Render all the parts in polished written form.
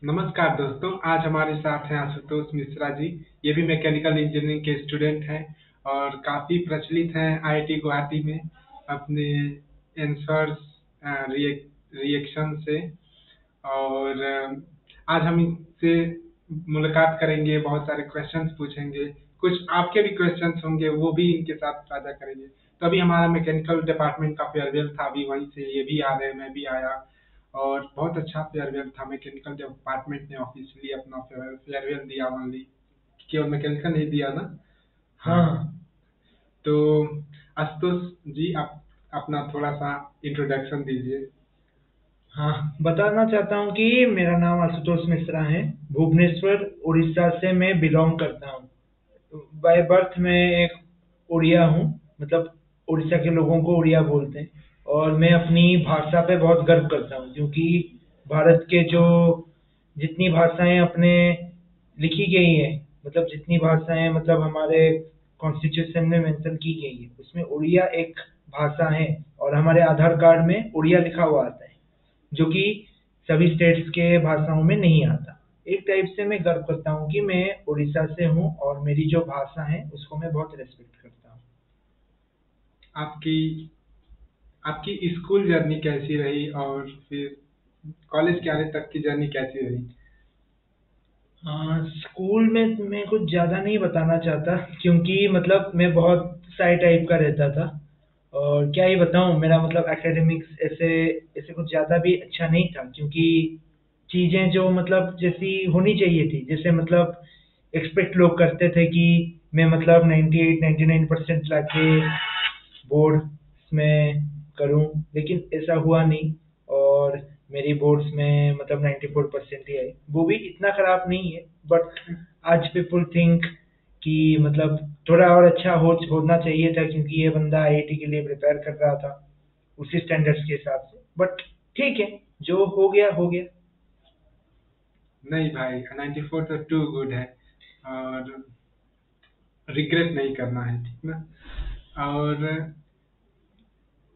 नमस्कार दोस्तों, आज हमारे साथ हैं आशुतोष मिश्रा जी। ये भी मैकेनिकल इंजीनियरिंग के स्टूडेंट हैं और काफ़ी प्रचलित हैं आईआईटी गुवाहाटी में अपने आंसर्स रिएक्शन से। और आज हम इनसे मुलाकात करेंगे, बहुत सारे क्वेश्चंस पूछेंगे, कुछ आपके भी क्वेश्चंस होंगे वो भी इनके साथ साझा करेंगे। तो अभी हमारा मैकेनिकल डिपार्टमेंट का फेयरवेल था, अभी वहीं से ये भी आ रहे हैं, मैं भी आया और बहुत अच्छा फेयरवेल था। मैकेनिकल डिपार्टमेंट ने ऑफिशियली अपना फेयरवेल दिया, ओनली केवल मैकेनिकल नहीं दिया ना। हाँ, हाँ। तो आशुतोष जी, आप अपना थोड़ा सा इंट्रोडक्शन दीजिए। हाँ, बताना चाहता हूँ कि मेरा नाम आशुतोष मिश्रा है। भुवनेश्वर उड़ीसा से मैं बिलोंग करता हूँ। बाय बर्थ मैं एक उड़िया हूँ। मतलब उड़ीसा के लोगों को उड़िया बोलते हैं। और मैं अपनी भाषा पे बहुत गर्व करता हूँ, क्योंकि भारत के जो जितनी भाषाएं अपने लिखी गई हैं, मतलब जितनी भाषाएं मतलब हमारे कॉन्स्टिट्यूशन में मेंशन की गई है, उसमें उड़िया एक भाषा है। और हमारे आधार कार्ड में उड़िया लिखा हुआ आता है, जो कि सभी स्टेट्स के भाषाओं में नहीं आता। एक टाइप से मैं गर्व करता हूँ कि मैं उड़ीसा से हूँ और मेरी जो भाषा है उसको मैं बहुत रेस्पेक्ट करता हूँ। आपकी आपकी स्कूल जर्नी कैसी रही और फिर कॉलेज के आने तक की जर्नी कैसी रही? स्कूल में मैं कुछ ज़्यादा नहीं बताना चाहता, क्योंकि मतलब मैं बहुत शाय टाइप का रहता था। और क्या ही बताऊँ, मेरा मतलब एकेडमिक्स ऐसे ऐसे कुछ ज़्यादा भी अच्छा नहीं था, क्योंकि चीज़ें जो मतलब जैसी होनी चाहिए थी, जैसे मतलब एक्सपेक्ट लोग करते थे कि मैं मतलब 98-99% लाके बोर्ड में करूं, लेकिन ऐसा हुआ नहीं। और मेरी बोर्ड्स में मतलब 94% ही आई। वो भी इतना खराब नहीं है, बट आज पीपल थिंक कि मतलब थोड़ा और अच्छा होना चाहिए था, क्योंकि ये बंदा आईआईटी के लिए प्रिपेयर कर रहा था उसी स्टैंडर्ड्स के हिसाब से। बट ठीक है, जो हो गया हो गया। नहीं भाई, 94 तो टू गुड है और रिग्रेट नहीं करना है, ठीक ना। और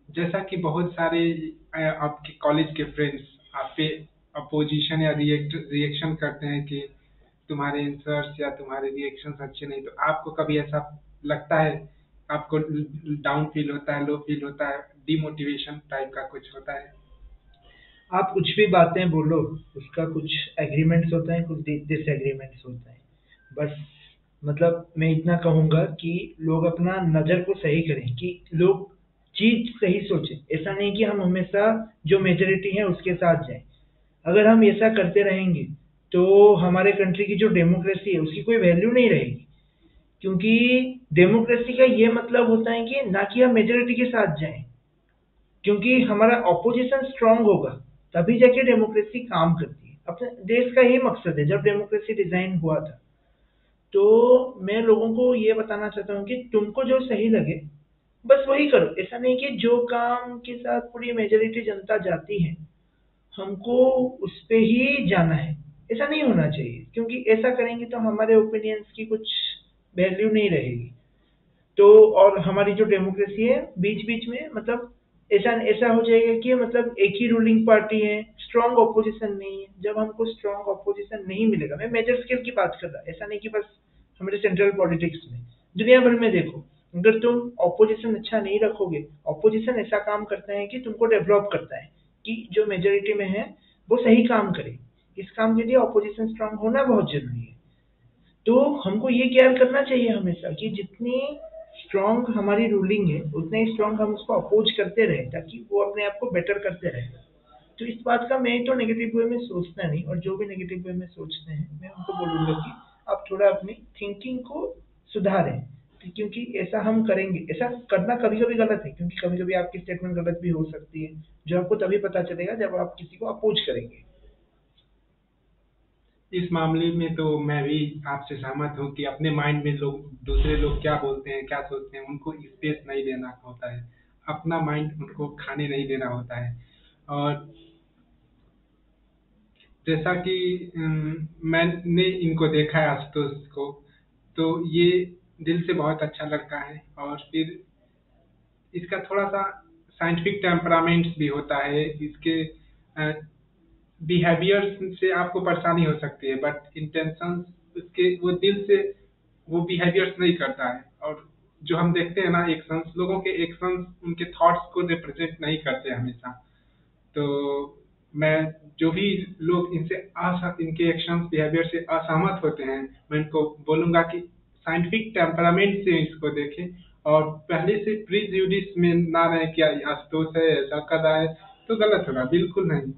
जैसा कि बहुत सारे आपके कॉलेज के फ्रेंड्स आप पे अपोजिशन या रिएक्शन करते हैं कि तुम्हारे आंसर्स या तुम्हारे रिएक्शंस अच्छे नहीं, तो आपको कभी ऐसा लगता है? आपको डाउन फील होता है, लो फील होता है, डिमोटिवेशन टाइप का कुछ होता है? आप कुछ भी बातें बोलो, उसका कुछ एग्रीमेंट्स होते हैं, कुछ डिसएग्रीमेंट्स होते हैं। बस मतलब मैं इतना कहूँगा कि लोग अपना नज़र को सही करें, कि लोग चीज़ सही सोचें। ऐसा नहीं कि हम हमेशा जो मेजॉरिटी है उसके साथ जाएं। अगर हम ऐसा करते रहेंगे तो हमारे कंट्री की जो डेमोक्रेसी है उसकी कोई वैल्यू नहीं रहेगी। क्योंकि डेमोक्रेसी का ये मतलब होता है कि ना कि हम मेजॉरिटी के साथ जाएं, क्योंकि हमारा ऑपोजिशन स्ट्रांग होगा, तभी जाके डेमोक्रेसी काम करती है। अपने देश का यही मकसद है जब डेमोक्रेसी डिजाइन हुआ था। तो मैं लोगों को ये बताना चाहता हूँ कि तुमको जो सही लगे बस वही करो। ऐसा नहीं कि जो काम के साथ पूरी मेजोरिटी जनता जाती है हमको उस पे ही जाना है। ऐसा नहीं होना चाहिए, क्योंकि ऐसा करेंगे तो हमारे ओपिनियंस की कुछ वैल्यू नहीं रहेगी। तो और हमारी जो डेमोक्रेसी है बीच बीच में मतलब ऐसा ऐसा हो जाएगा कि मतलब एक ही रूलिंग पार्टी है, स्ट्रांग ऑपोजिशन नहीं है। जब हमको स्ट्रांग ऑपोजिशन नहीं मिलेगा, मैं मेजर स्केल की बात कर रहा, ऐसा नहीं कि बस हमारे सेंट्रल पॉलिटिक्स में, दुनिया भर में देखो, अगर तुम ऑपोजिशन अच्छा नहीं रखोगे, ऑपोजिशन ऐसा काम करता है कि तुमको डेवलप करता है कि जो मेजोरिटी में है वो सही काम करे। इस काम के लिए ऑपोजिशन स्ट्रांग होना बहुत जरूरी है। तो हमको ये केयर करना चाहिए हमेशा कि जितनी स्ट्रांग हमारी रूलिंग है उतने स्ट्रांग हम उसको अपोज करते रहे, ताकि वो अपने आप को बेटर करते रहे। तो इस बात का मैं तो नेगेटिव वे में सोचता नहीं, और जो भी नेगेटिव वे में सोचते हैं मैं उनको बोलूंगा कि आप थोड़ा अपनी थिंकिंग को सुधारें। क्योंकि ऐसा हम करेंगे, ऐसा करना कभी कभी गलत है, क्योंकि कभी कभी आपकी स्टेटमेंट गलत भी हो सकती है, जो आपको तभी पता चलेगा जब आप किसी को अपोज करेंगे। इस मामले में तो मैं भी आपसे सहमत हूँ कि अपने माइंड में लोग, दूसरे लोग क्या बोलते हैं, क्या सोचते हैं, उनको स्पेस नहीं देना होता है। अपना माइंड उनको खाने नहीं देना होता है। और जैसा कि मैंने इनको देखा है आशुतोष को, तो ये दिल से बहुत अच्छा लड़का है। और फिर इसका थोड़ा सा साइंटिफिक टेम्परामेंट भी होता है। इसके बिहेवियर से आपको परेशानी हो सकती है, बट इंटेंशन उसके वो दिल से वो बिहेवियर्स नहीं करता है। और जो हम देखते हैं ना, एक्शंस, लोगों के एक्शंस उनके थॉट्स को रिप्रेजेंट नहीं करते हमेशा। तो मैं जो भी लोग इनके एक्शंस बिहेवियर से असहमत होते हैं, मैं इनको बोलूंगा कि साइंटिफिक टेम्परामेंट से इसको देखें, और पहले से प्रीजुडिस में ना रहे कि आशुतोष है ऐसा कर रहा है तो गलत होगा, बिल्कुल नहीं।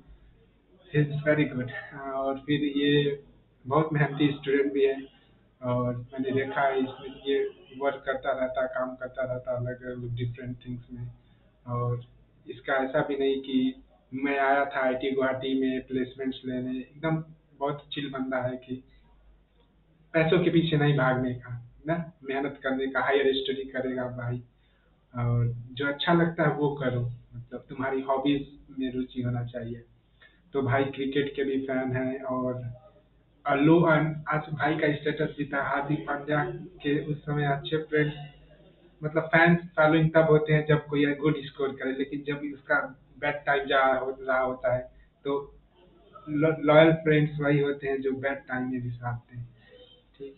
It's very good. और फिर ये बहुत मेहनती स्टूडेंट भी है, और मैंने देखा है इसमें ये वर्क करता रहता, काम करता रहता अलग अलग डिफरेंट थिंग्स में। और इसका ऐसा भी नहीं कि मैं आया था आईटी गुवाहाटी में प्लेसमेंट्स लेने, एकदम बहुत चिल बंदा है कि पैसों के पीछे नहीं भागने का, ना मेहनत करने का, हायर स्टडी करेगा भाई, और जो अच्छा लगता है वो करो, मतलब तुम्हारी हॉबीज में रुचि होना चाहिए। तो भाई क्रिकेट के भी फैन हैं, और लो आज भाई का स्टेटस भी था हार्दिक पांड्या के उस समय अच्छे फ्रेंड्स, मतलब फैंस फॉलोइंग तब होते हैं जब कोई गुड स्कोर करे, लेकिन जब उसका बैड टाइम रहा होता है तो लॉयल फ्रेंड्स वही होते हैं जो बैड टाइम में भी साथ हैं। ठीक।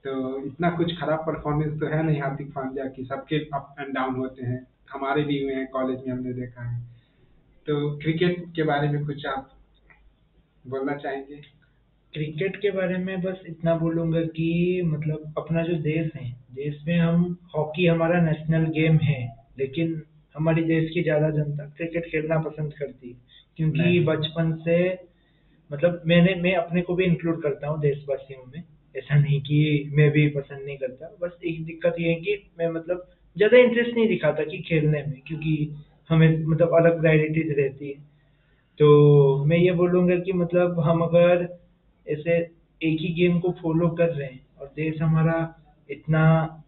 तो इतना कुछ खराब परफॉर्मेंस तो है नहीं हार्दिक पांड्या की, सबके अप एंड डाउन होते हैं, हमारे भी हुए हैं, कॉलेज में हमने देखा है। तो क्रिकेट के बारे में कुछ आप बोलना चाहेंगे? क्रिकेट के बारे में बस इतना बोलूंगा कि मतलब अपना जो देश है, देश में हम हॉकी हमारा नेशनल गेम है, लेकिन हमारी देश की ज़्यादा जनता क्रिकेट खेलना पसंद करती है, क्योंकि नहीं। बचपन से मतलब मैं अपने को भी इंक्लूड करता हूँ देशवासियों में। ऐसा नहीं कि मैं भी पसंद नहीं करता, बस एक दिक्कत ये है कि मैं मतलब ज़्यादा इंटरेस्ट नहीं दिखाता कि खेलने में, क्योंकि हमें मतलब अलग प्रायोरिटीज रहती है। तो मैं ये बोलूँगा कि मतलब हम अगर ऐसे एक ही गेम को फॉलो कर रहे हैं और देश हमारा इतना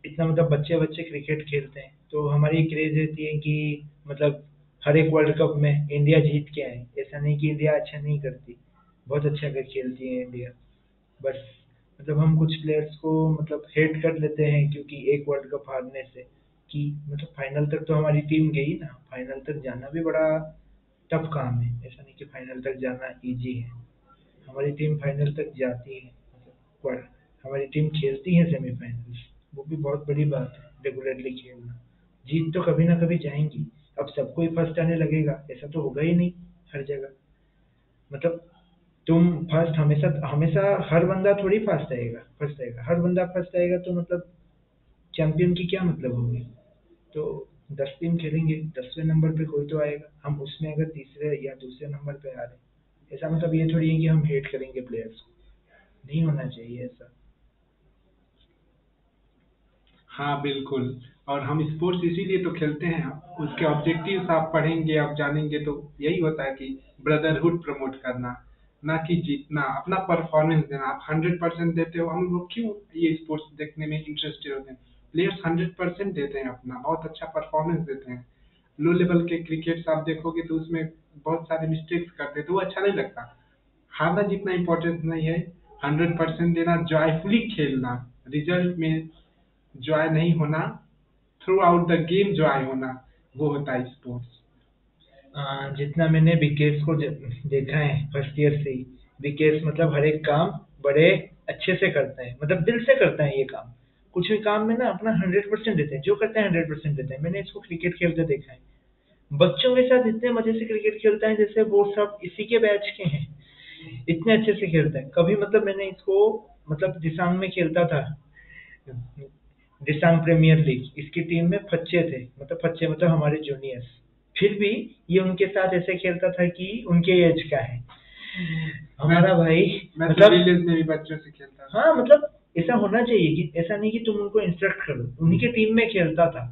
इतना मतलब बच्चे बच्चे क्रिकेट खेलते हैं, तो हमारी क्रेज रहती है कि मतलब हर एक वर्ल्ड कप में इंडिया जीत के आए। ऐसा नहीं कि इंडिया अच्छा नहीं करती, बहुत अच्छा कर खेलती है इंडिया। बस मतलब हम कुछ प्लेयर्स को मतलब हेट कर लेते हैं क्योंकि एक वर्ल्ड कप हारने से, कि मतलब फाइनल तक तो हमारी टीम गई ना, फाइनल तक जाना भी बड़ा टफ काम है। ऐसा नहीं कि फाइनल तक जाना इजी है, हमारी टीम फाइनल तक जाती है, मतलब हमारी टीम खेलती है सेमीफाइनल्स, वो भी बहुत बड़ी बात है रेगुलरली खेलना। जीत तो कभी ना कभी जाएंगी। अब सबको ही फर्स्ट आने लगेगा ऐसा तो होगा ही नहीं हर जगह। मतलब तुम फर्स्ट हमेशा हमेशा हर बंदा थोड़ी फर्स्ट आएगा, फर्स्ट आएगा, हर बंदा फर्स्ट आएगा तो मतलब चैंपियन की क्या मतलब होगी। तो 10 टीम खेलेंगे, 10वें नंबर पे कोई तो आएगा, हम उसमें अगर तीसरे या दूसरे नंबर पे आ रहे हैं, ऐसा मतलब ये थोड़ी है कि हम हेट करेंगे प्लेयर्स को, नहीं होना चाहिए ऐसा। हाँ बिल्कुल। और हम स्पोर्ट्स इसीलिए तो खेलते हैं, उसके ऑब्जेक्टिव्स आप पढ़ेंगे, आप जानेंगे तो यही होता है कि ब्रदरहुड प्रमोट करना, ना कि जीतना, अपना परफॉर्मेंस देना। आप 100% देते हो, हम लोग क्यों ये स्पोर्ट्स देखने में इंटरेस्टेड होते हैं? प्लेयर्स 100% देते हैं, अपना बहुत अच्छा परफॉर्मेंस देते हैं। लो लेवल के क्रिकेट्स आप देखोगे तो उसमें बहुत सारे मिस्टेक्स करते हैं, तो वो अच्छा नहीं लगता। हारना जीतना इम्पोर्टेंट नहीं है, 100% देना, जॉयफुली खेलना, रिजल्ट में जॉय नहीं होना, through out the game Joy होना, वो होता है स्पोर्ट्स। जितना मैंने विकेट्स को देखा है फर्स्ट ईयर से ही, विकेट्स मतलब हर एक काम बड़े अच्छे से करते हैं, मतलब दिल से करते हैं ये काम। कुछ भी काम में ना अपना 100% देते हैं, जो करते हैं 100% देते हैं। मैंने इसको क्रिकेट खेलते देखा है, बच्चों के साथ इतने मजे से क्रिकेट खेलता है जैसे वो सब इसी के बैच के हैं, इतने अच्छे से खेलता है। कभी मतलब मैंने इसको मतलब दिसांग में खेलता था, दिसांग प्रीमियर लीग, इसकी टीम में फच्चे थे, मतलब फच्चे मतलब हमारे जूनियर्स। फिर भी ये उनके साथ ऐसे खेलता था कि उनके एज का है हमारा भाई। मैं तो मतलब विलेज में भी बच्चों से खेलता था। हाँ मतलब ऐसा होना चाहिए कि ऐसा नहीं कि तुम उनको इंस्ट्रक्ट करो, उन्हीं के टीम में खेलता था।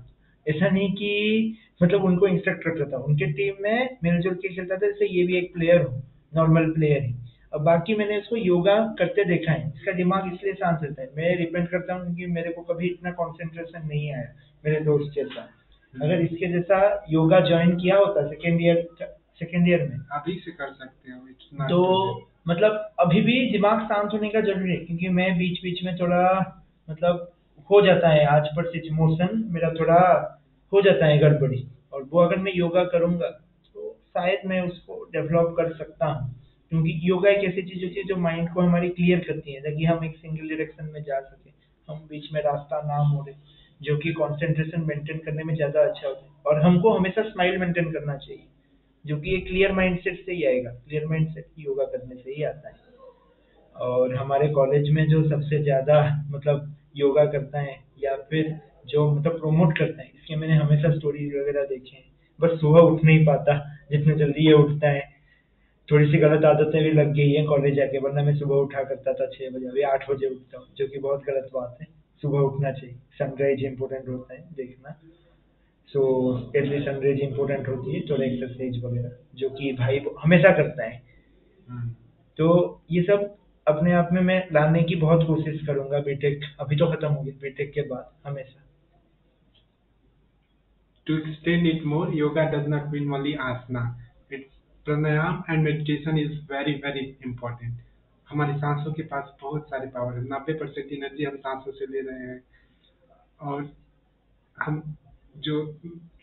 ऐसा नहीं कि मतलब उनको इंस्ट्रक्ट करता था, उनके टीम में मिलजुल के खेलता था, जैसे ये भी एक प्लेयर हो, नॉर्मल प्लेयर ही। अब बाकी मैंने इसको योगा करते देखा है, इसका दिमाग इसलिए शांत रहता है। मैं रिपेंट करता हूँ क्योंकि मेरे को कभी इतना कंसंट्रेशन नहीं आया मेरे दोस्त जैसा। अगर इसके जैसा योगा ज्वाइन किया होता सेकेंड ईयर में, अभी से कर सकते हो, इट्स नॉट तो टू लेट। मतलब अभी भी दिमाग शांत होने का जरूरी है, क्योंकि मैं बीच बीच में थोड़ा मतलब हो जाता है आज पर इमोशन मेरा थोड़ा हो जाता है गड़बड़ी, और वो अगर मैं योगा करूंगा तो शायद मैं उसको डेवलप कर सकता हूँ। क्योंकि योगा एक ऐसी चीज होती है जो माइंड को हमारी क्लियर करती है, ताकि हम एक सिंगल डायरेक्शन में जा सके, हम बीच में रास्ता ना मोड़े, जो कि कंसंट्रेशन मेंटेन करने में ज्यादा अच्छा होता है। और हमको हमेशा स्माइल मेंटेन करना चाहिए, जो कि एक क्लियर माइंडसेट से ही आएगा, क्लियर माइंडसेट योगा करने से ही आता है। और हमारे कॉलेज में जो सबसे ज्यादा मतलब योगा करता है या फिर जो मतलब प्रमोट करता है, इसके मैंने हमेशा स्टोरीज वगैरह देखे हैं। बस सुबह उठ नहीं पाता, जितने जल्दी ये उठता है। थोड़ी सी गलत आदतें भी लग गई हैं कॉलेज आके, वरना मैं सुबह उठा करता था 6 बजे, अभी 8 बजे उठता हूँ, जो कि बहुत गलत बात है। सुबह उठना चाहिए, सनराइज इंपॉर्टेंट होता है देखना। सो एटलीस्ट सनराइज इंपॉर्टेंट होती है, थोड़ा एक्सरसाइज वगैरह, जो कि भाई वो हमेशा करता है। हम्म। तो ये सब अपने आप में मैं लाने की बहुत कोशिश करूंगा बीटेक, अभी तो खत्म हो गया, बीटेक के बाद हमेशा। To extend it more, yoga does not mean only asana. It's pranayam and meditation is very very important. हमारी सांसों के पास बहुत सारे पावर है, 90% एनर्जी हम सांसों से ले रहे हैं। और हम जो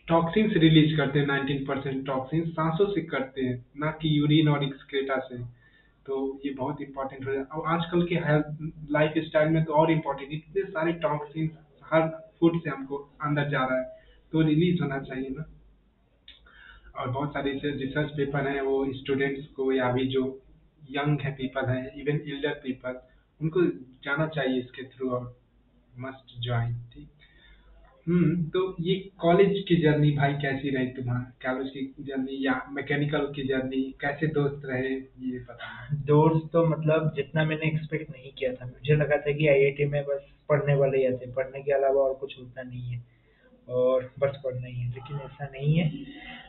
टॉक्सिन्स रिलीज करते हैं, 19% टॉक्सिन्स सांसों से करते हैं, ना कि यूरिन और एक्सक्रेटा से। तो ये बहुत इंपॉर्टेंट हो जाता है। और आजकल के हेल्थ लाइफ स्टाइल में तो और इम्पोर्टेंट, इतने सारे टॉक्सिन्स हर फूड से हमको अंदर जा रहा है, तो रिलीज होना चाहिए ना। और बहुत सारे रिसर्च पेपर हैं, वो स्टूडेंट्स को या अभी जो यंग है पीपल है, इवन एल्डर पीपल, उनको जाना चाहिए इसके थ्रू, और मस्ट ज्वाइन। ठीक। तो ये कॉलेज की जर्नी भाई कैसी रही तुम्हारा, कॉलेज की जर्नी या मैकेनिकल की जर्नी, कैसे दोस्त रहे, ये बताना। दोस्त तो मतलब जितना मैंने एक्सपेक्ट नहीं किया था, मुझे लगा था कि आईआईटी में बस पढ़ने वाले ही आते हैं, पढ़ने के अलावा और कुछ होता नहीं है, और बस पढ़ना ही है, लेकिन ऐसा नहीं है।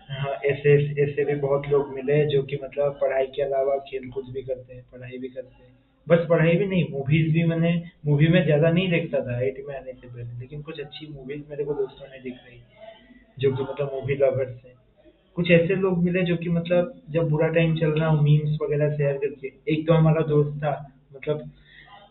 हाँ, ऐसे ऐसे भी बहुत लोग मिले जो कि मतलब पढ़ाई के अलावा खेल कूद भी करते हैं, पढ़ाई भी करते हैं। बस पढ़ाई भी नहीं, मूवीज भी। मैंने मूवी में ज्यादा नहीं देखता था आईआईटी में आने से पहले, लेकिन कुछ अच्छी मूवीज मेरे को दोस्तों ने दिखाई, जो कि मतलब मूवी लवर्स हैं। कुछ ऐसे लोग मिले जो कि मतलब जब बुरा टाइम चल रहा हो, मीम्स वगैरह शेयर करके। एक तो हमारा दोस्त था, मतलब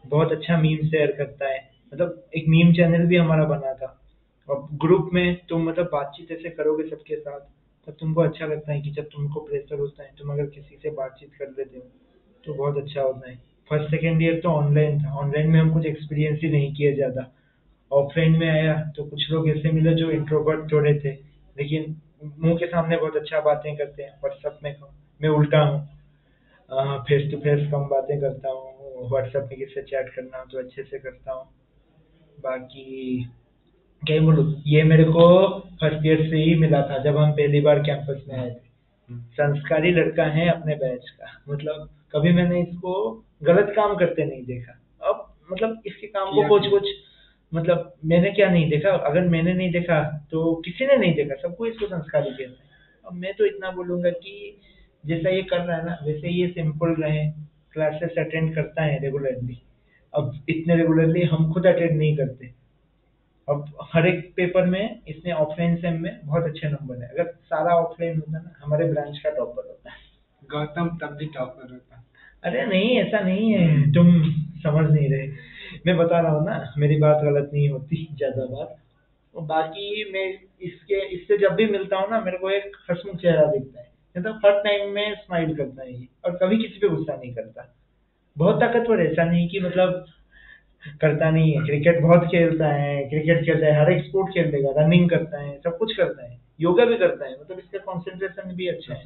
बहुत अच्छा मीम शेयर करता है, मतलब एक मीम चैनल भी हमारा बना था। और ग्रुप में तुम मतलब बातचीत ऐसे करोगे सबके साथ, तब तुमको अच्छा लगता है कि जब तुमको प्रेशर होता है, तुम अगर किसी से बातचीत कर लेते हो तो बहुत अच्छा होता है। फर्स्ट सेकेंड ईयर तो ऑनलाइन था, ऑनलाइन में हम कुछ एक्सपीरियंस ही नहीं किए ज़्यादा। ऑफलाइन में आया तो कुछ लोग ऐसे मिले जो इंट्रोवर्ट थोड़े थे, लेकिन मुंह के सामने बहुत अच्छा बातें करते हैं। व्हाट्सएप में मैं उल्टा हूँ, फेस टू फेस कम बातें करता हूँ, व्हाट्सएप में किससे चैट करना हो तो अच्छे से करता हूँ। बाकी क्या ही बोलूं, ये मेरे को फर्स्ट ईयर से ही मिला था जब हम पहली बार कैंपस में आए थे। संस्कारी लड़का है अपने बैच का, मतलब कभी मैंने इसको गलत काम करते नहीं देखा। अब मतलब इसके काम को किया कुछ भी कुछ मतलब मैंने क्या नहीं देखा, अगर मैंने नहीं देखा तो किसी ने नहीं देखा, सबको इसको संस्कारी कहते हैं। अब मैं तो इतना बोलूंगा कि जैसा ये कर रहा है ना, वैसे ये सिंपल रहे, क्लासेस अटेंड करता है रेगुलरली। अब इतने रेगुलरली हम खुद अटेंड नहीं करते। अब हर एक पेपर में इसने ऑफलाइन सेम में बहुत अच्छे नंबर है, अगर सारा ऑफलाइन होता ना हमारे ब्रांच का टॉपर होता है। गौतम तब भी टॉपर होता। अरे नहीं, ऐसा नहीं है, तुम समझ नहीं रहे। मैं बता रहा हूँ ना, मेरी बात गलत नहीं होती ज्यादा बार। और बाकी मैं इसके इससे जब भी मिलता हूँ ना, मेरे को एक हंसमुख चेहरा दिखता है, मतलब हर टाइम में स्माइल करता है ये, और कभी किसी पे गुस्सा नहीं करता। बहुत ताकतवर है, ऐसा नहीं कि मतलब करता नहीं है। क्रिकेट बहुत खेलता है, क्रिकेट खेलता है, हर एक स्पोर्ट खेल लेगा, रनिंग करता है, सब कुछ करता है, योगा भी करता है, मतलब इसका कंसंट्रेशन भी अच्छा है,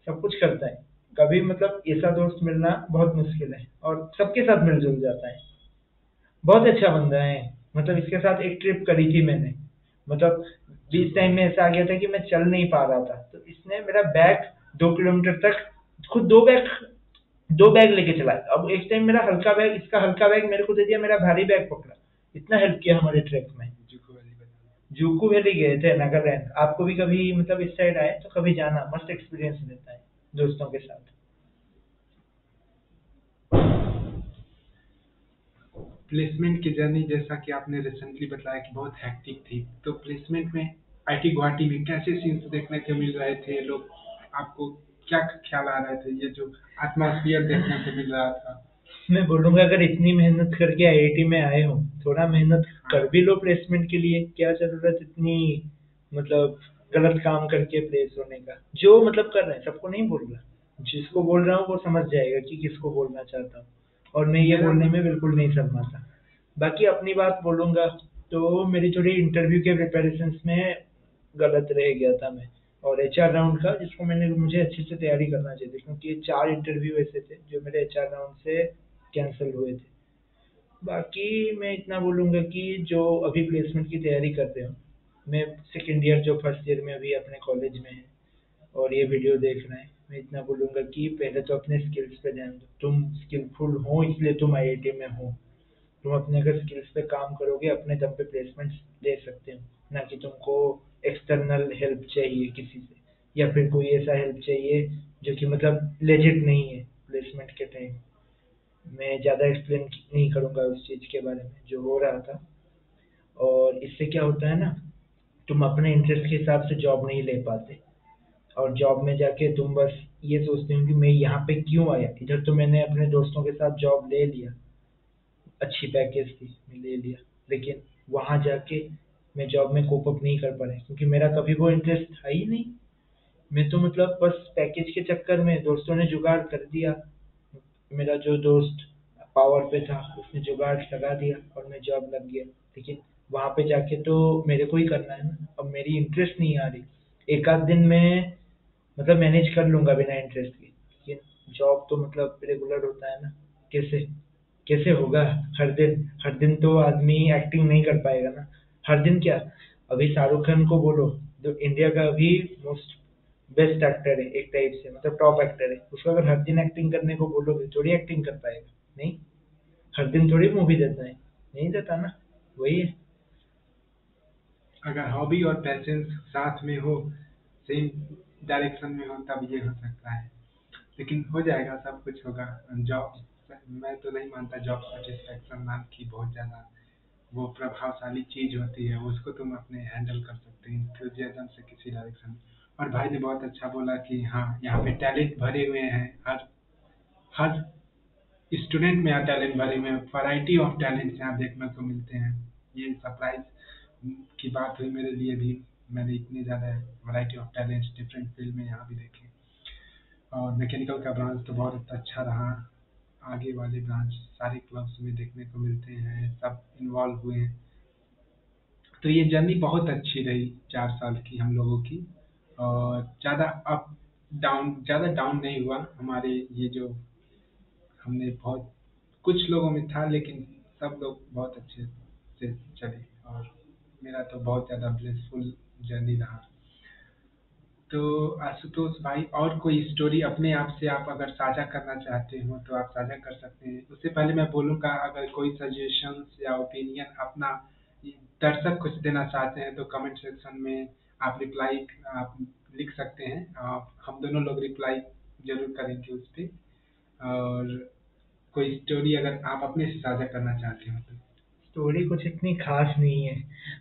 सब कुछ करता है। कभी मतलब ऐसा दोस्त मिलना बहुत मुश्किल है, और सबके साथ मिलजुल जाता है। बहुत अच्छा बंदा है, मतलब इसके साथ एक ट्रिप करी थी मैंने, मतलब बीच टाइम में ऐसा आ गया था कि मैं चल नहीं पा रहा था, तो इसने मेरा बैग 2 किलोमीटर तक, खुद दो बैग लेके चला। अब एक टाइम मेरा हल्का बैग, इसका हल्का बैग मेरे को दे दिया, मेरा भारी बैग पकड़ा। इतना हेल्प किया हमारे ट्रैक में। जुको वाली बता। जूकू वैली गए थे, नागालैंड। आपको भी कभी मतलब इस साइड आए तो कभी जाना, मस्त एक्सपीरियंस देता है दोस्तों के साथ। प्लेसमेंट की जर्नी, जैसा कि आपने रिसेंटली बताया कि बहुत हैक्टिक थी, तो प्लेसमेंट में आईटी गुवाहाटी में कैसे सीन्स देखने को मिल रहे थे लोग, आपको क्या ख्याल आ रहे थे, ये जो एटमॉस्फेयर देखने को मिल रहा था। मैं बोलूंगा अगर इतनी मेहनत करके आईआईटी में आए हो, थोड़ा मेहनत कर भी लो प्लेसमेंट के लिए, क्या जरूरत इतनी मतलब गलत काम करके प्लेस होने का। जो मतलब कर रहे हैं, सबको नहीं बोल रहा, जिसको बोल रहा हूँ वो समझ जाएगा कि किसको बोलना चाहता हूँ, और मैं ये मेरा बोलने में बिल्कुल नहीं शर्माता। बाकी अपनी बात बोलूंगा तो मेरी थोड़ी इंटरव्यू के प्रिपरेशंस में गलत रह गया था मैं, और एचआर राउंड का जिसको मुझे अच्छे से तैयारी करना चाहिए थी, क्योंकि ये 4 इंटरव्यू ऐसे थे जो मेरे एचआर राउंड से कैंसिल हुए थे। बाकी मैं इतना बोलूँगा कि जो अभी प्लेसमेंट की तैयारी कर रहे हो, मैं सेकंड ईयर जो फर्स्ट ईयर में अभी अपने कॉलेज में है और ये वीडियो देख रहे हैं, मैं इतना बोलूँगा कि पहले तो अपने स्किल्स पे ध्यान दो। तुम स्किलफुल हो इसलिए तुम आईआईटी में हो। तुम अपने अगर स्किल्स पे काम करोगे अपने दम पे प्लेसमेंट्स ले सकते हो, ना कि तुमको एक्सटर्नल हेल्प चाहिए किसी से, या फिर कोई ऐसा हेल्प चाहिए जो कि मतलब लेजिट नहीं है प्लेसमेंट के टाइम। मैं ज़्यादा एक्सप्लेन नहीं करूँगा उस चीज़ के बारे में जो हो रहा था। और इससे क्या होता है ना, तुम अपने इंटरेस्ट के हिसाब से जॉब नहीं ले पाते, और जॉब में जाके तुम बस ये सोचते हो कि मैं यहाँ पे क्यों आया। इधर तो मैंने अपने दोस्तों के साथ जॉब ले लिया, अच्छी पैकेज थी, मैं ले लिया, लेकिन वहाँ जाके मैं जॉब में कोप अप नहीं कर पा रहा, क्योंकि मेरा कभी वो इंटरेस्ट था ही नहीं। मैं तो मतलब बस पैकेज के चक्कर में दोस्तों ने जुगाड़ कर दिया। मेरा जो दोस्त पावर पे था उसने जुगाड़ लगा दिया और मैं जॉब लग गया। लेकिन वहाँ पे जाके तो मेरे को ही करना है ना, अब मेरी इंटरेस्ट नहीं आ रही। एक आध दिन में मतलब मैनेज कर लूंगा बिना इंटरेस्ट के, लेकिन जॉब तो मतलब रेगुलर होता है ना। कैसे कैसे होगा? हर दिन तो आदमी एक्टिंग नहीं कर पाएगा ना। हर दिन क्या, अभी शाहरुख खान को बोलो, जो इंडिया का अभी मोस्ट बेस्ट एक्टर है एक टाइप से, मतलब टॉप एक्टर है, उसको अगर हर दिन एक्टिंग करने को बोलोगे थोड़ी एक्टिंग कर पाएगा? नहीं। हर दिन थोड़ी मूवी देता है, नहीं देता ना। वही है। अगर हॉबी और पैशन साथ में हो, सेम डायरेक्शन में हो, तब ये हो सकता है। लेकिन हो जाएगा, सब कुछ होगा। जॉब, मैं तो नहीं मानता जॉब सेटिस्फेक्शन नाम की बहुत ज़्यादा वो प्रभावशाली चीज़ होती है। उसको तुम अपने हैंडल कर सकते हैं इंथुजियाज्म से किसी डायरेक्शन में। और भाई ने बहुत अच्छा बोला कि हाँ, यहाँ पे टैलेंट भरे हुए हैं। हर हर स्टूडेंट में यहाँ टैलेंट भरे हुए हैं। वैरायटी ऑफ टैलेंट्स यहाँ देखने को मिलते हैं। ये सरप्राइज की बात हुई मेरे लिए भी। मैंने इतनी ज़्यादा variety of talents different field में यहाँ भी देखे। और मैकेनिकल का ब्रांच तो बहुत अच्छा रहा। आगे वाले ब्रांच सारे क्लब्स में देखने को मिलते हैं, सब इन्वॉल्व हुए हैं। तो ये जर्नी बहुत अच्छी रही 4 साल की हम लोगों की। और ज़्यादा डाउन नहीं हुआ हमारे ये जो हमने बहुत कुछ लोगों में था, लेकिन सब लोग बहुत अच्छे से चले। और मेरा तो बहुत ज़्यादा ब्लेसफुल जर्नी रहा। तो आशुतोष भाई, और कोई स्टोरी अपने आप से आप अगर साझा करना चाहते हो तो आप साझा कर सकते हैं। उससे पहले मैं बोलूँगा, अगर कोई सजेशंस या ओपिनियन अपना दर्शक कुछ देना चाहते हैं तो कमेंट सेक्शन में आप रिप्लाई आप लिख सकते हैं। हम दोनों लोग रिप्लाई जरूर करेंगे उस पे। और कोई स्टोरी अगर आप अपने से साझा करना चाहते हो तो। स्टोरी कुछ इतनी खास नहीं है,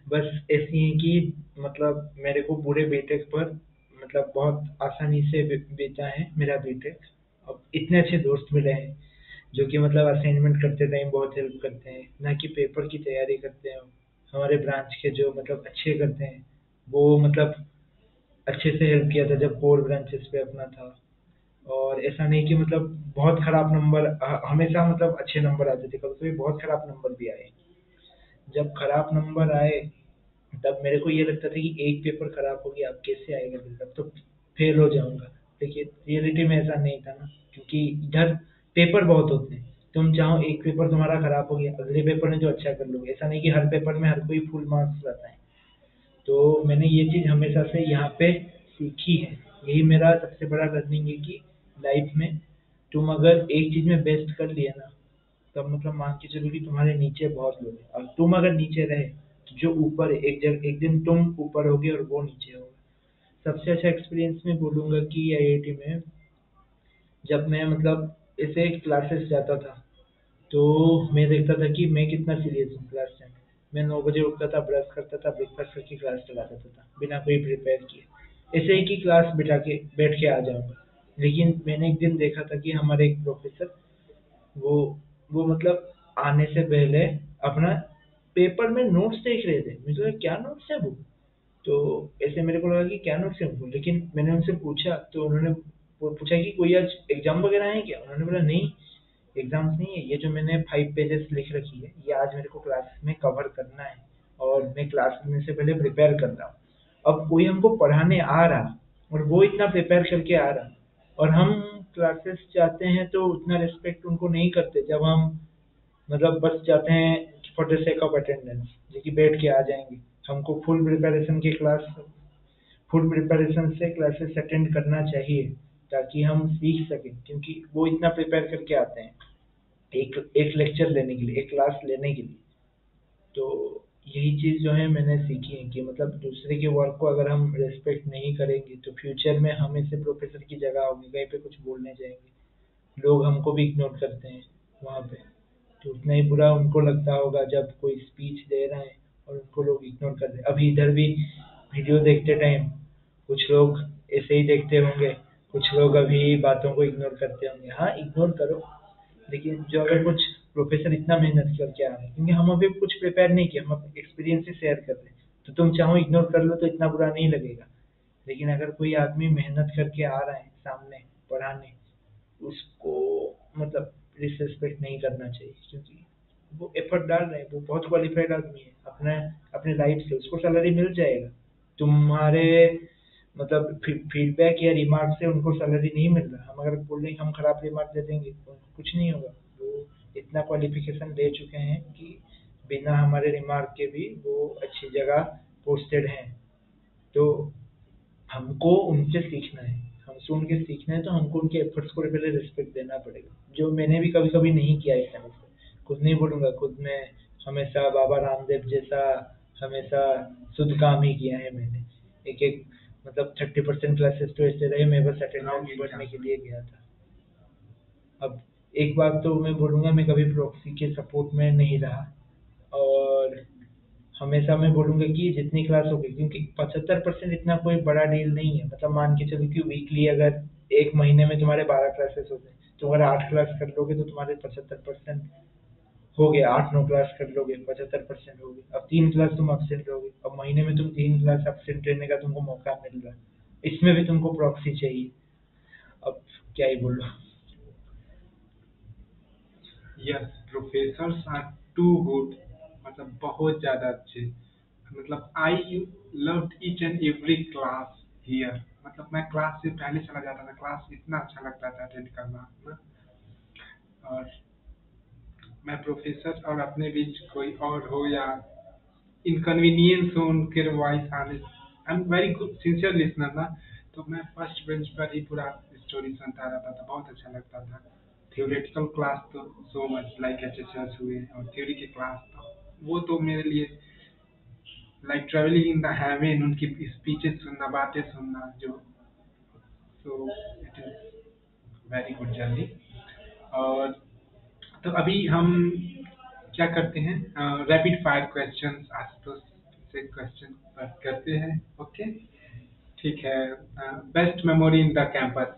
बस ऐसी है कि मतलब मेरे को पूरे बीटेक पर मतलब बहुत आसानी से बीता है मेरा बीटेक। अब इतने अच्छे दोस्त मिले हैं जो कि मतलब असाइनमेंट करते टाइम बहुत हेल्प करते हैं, ना कि पेपर की तैयारी करते हैं। हमारे ब्रांच के जो मतलब अच्छे करते हैं वो मतलब अच्छे से हेल्प किया था जब कोर ब्रांचेस पे अपना था। और ऐसा नहीं कि मतलब बहुत खराब नंबर, हमेशा मतलब अच्छे नंबर आते थे, कभी कभी बहुत खराब नंबर भी आए। जब खराब नंबर आए तब मेरे को ये लगता था कि एक पेपर खराब हो गया, अब कैसे आएगा रिजल्ट, तो फेल हो जाऊंगा। लेकिन रियलिटी में ऐसा नहीं था ना, क्योंकि इधर पेपर बहुत होते हैं। तुम चाहो एक पेपर तुम्हारा खराब हो गया, अगले पेपर में जो अच्छा कर लोगे, ऐसा नहीं कि हर पेपर में हर कोई फुल मार्क्स लाता है। तो मैंने ये चीज़ हमेशा से यहाँ पे सीखी है। यही मेरा सबसे बड़ा लर्निंग है कि लाइफ में तुम अगर एक चीज़ में बेस्ट कर लिए ना, तब मतलब मान के चलो कि तुम्हारे नीचे बहुत लोग हैं, और तुम अगर नीचे रहे तो जो ऊपर है एक दिन तुम ऊपर होगे और वो नीचे होगा। सबसे अच्छा एक्सपीरियंस मैं बोलूँगा कि आईआईटी में जब मैं मतलब ऐसे क्लासेस जाता था तो मैं देखता था कि मैं कितना सीरियस हूँ क्लास टाइम में। मैं 9 बजे उठता था, ब्रश करता था, ब्रेकफास्ट करके क्लास चला जाता था बिना कोई प्रिपेयर किए, ऐसे ही कि क्लास बैठ के आ जाऊँगा। लेकिन मैंने एक दिन देखा था कि हमारे एक प्रोफेसर, वो वो मतलब आने से पहले अपना पेपर में नोट्स देख रहे थे। मुझे लगा क्या नोट्स है वो, तो ऐसे मेरे को लगा कि क्या नोट्स है वो। लेकिन मैंने उनसे पूछा तो उन्होंने पूछा कि कोई आज एग्जाम वगैरह है क्या? उन्होंने बोला नहीं, एग्जाम्स नहीं है, ये जो मैंने 5 पेजेस लिख रखी है ये आज मेरे को क्लास में कवर करना है और मैं क्लास में से पहले प्रिपेयर कर रहा हूँ। अब कोई हमको पढ़ाने आ रहा और वो इतना प्रिपेयर करके आ रहा और हम क्लासेस जाते हैं तो उतना रिस्पेक्ट उनको नहीं करते जब हम मतलब बस जाते हैं for the sake of attendance, जो कि बैठ के आ जाएंगे। हमको फुल प्रिपरेशन से क्लासेस अटेंड करना चाहिए ताकि हम सीख सकें, क्योंकि वो इतना प्रिपेयर करके आते हैं एक एक लेक्चर लेने के लिए, एक क्लास लेने के लिए। तो यही चीज़ जो है मैंने सीखी है कि मतलब दूसरे के वर्क को अगर हम रिस्पेक्ट नहीं करेंगे तो फ्यूचर में हम ऐसे प्रोफेसर की जगह होगी, कहीं पे कुछ बोलने जाएंगे, लोग हमको भी इग्नोर करते हैं वहाँ पे, तो उतना ही बुरा उनको लगता होगा जब कोई स्पीच दे रहा है और उनको लोग इग्नोर कर रहे हैं। अभी इधर भी वीडियो देखते टाइम कुछ लोग ऐसे ही देखते होंगे, कुछ लोग अभी बातों को इग्नोर करते होंगे। हाँ, इग्नोर करो, लेकिन जो अगर कुछ प्रोफेसर इतना मेहनत करके आ रहे हैं, क्योंकि हम अभी कुछ प्रिपेयर नहीं किया, हम अपने एक्सपीरियंस से शेयर कर रहे हैं, तो तुम चाहो इग्नोर कर लो तो इतना बुरा नहीं लगेगा। लेकिन अगर कोई आदमी मेहनत करके आ रहा है सामने पढ़ाने, उसको मतलब डिसरिस्पेक्ट नहीं करना चाहिए, क्योंकि वो एफर्ट डाल रहे हैं, वो बहुत क्वालिफाइड आदमी है, अपने अपने लाइफ से उसको सैलरी मिल जाएगा। तुम्हारे मतलब फीडबैक या रिमार्क से उनको सैलरी नहीं मिल रहा, हम अगर बोल रहे हैं हम खराब रिमार्क दे देंगे तो उनको कुछ नहीं होगा। वो इतना क्वालिफिकेशन ले चुके हैं कि बिना हमारे रिमार्क के भी वो अच्छी जगह पोस्टेड हैं। तो हमको उनसे सीखना है, हमसे उनके सीखना है, तो हमको उनके एफर्ट्स को पहले रिस्पेक्ट देना पड़ेगा, जो मैंने भी कभी कभी नहीं किया इस समय से। खुद नहीं बोलूंगा, खुद में हमेशा बाबा रामदेव जैसा हमेशा शुद्ध काम ही किया है मैंने। एक एक मतलब 30% क्लासेस तो ऐसे रहे मैं बस अटेंडेंस बढ़ने के लिए गया था। अब एक बात तो मैं बोलूंगा, मैं कभी प्रॉक्सी के सपोर्ट में नहीं रहा, और हमेशा मैं बोलूंगा कि जितनी क्लास होगी, क्योंकि 75% इतना कोई बड़ा डील नहीं है। मतलब मान के चलो कि वीकली अगर एक महीने में तुम्हारे 12 क्लासेस होते हैं, तो अगर 8 क्लास कर लोगे तो तुम्हारे 75% हो गए। 8-9 क्लास कर लोगे 75% हो गए। अब 3 क्लास तुम अपसेंट रहोगे, अब महीने में तुम 3 क्लास अपसेंट रहने का तुमको मौका मिल रहा है, इसमें भी तुमको प्रॉक्सी चाहिए। अब क्या ही बोलो। Yes, professors are too good, मतलब बहुत ज़्यादा अच्छे। मतलब I loved each and every class here. मतलब मैं क्लास से पहले चला जाता था, क्लास इतना अच्छा लगता था अटेंड करना ना। और मैं प्रोफेसर और अपने बीच कोई और हो या इनकन्वीनियंस हो उनके वॉइस आने, I am very good sincere listener ना। तो मैं फर्स्ट बेंच पर ही पूरा स्टोरी सुनता रहता था, बहुत अच्छा लगता था। थियोरेटिकल क्लास तो सो मच लाइक एचएसएस हुए, और थ्योरी के क्लास तो वो तो मेरे लिए like travelling in the haven, उनकी स्पीचेस सुनना, बातें सुनना जो, so it is very good journey. और तो अभी हम क्या करते हैं, रैपिड फायर क्वेश्चंस आशुतोष से क्वेश्चन पर करते हैं। ओके, ठीक है। Best memory in the campus.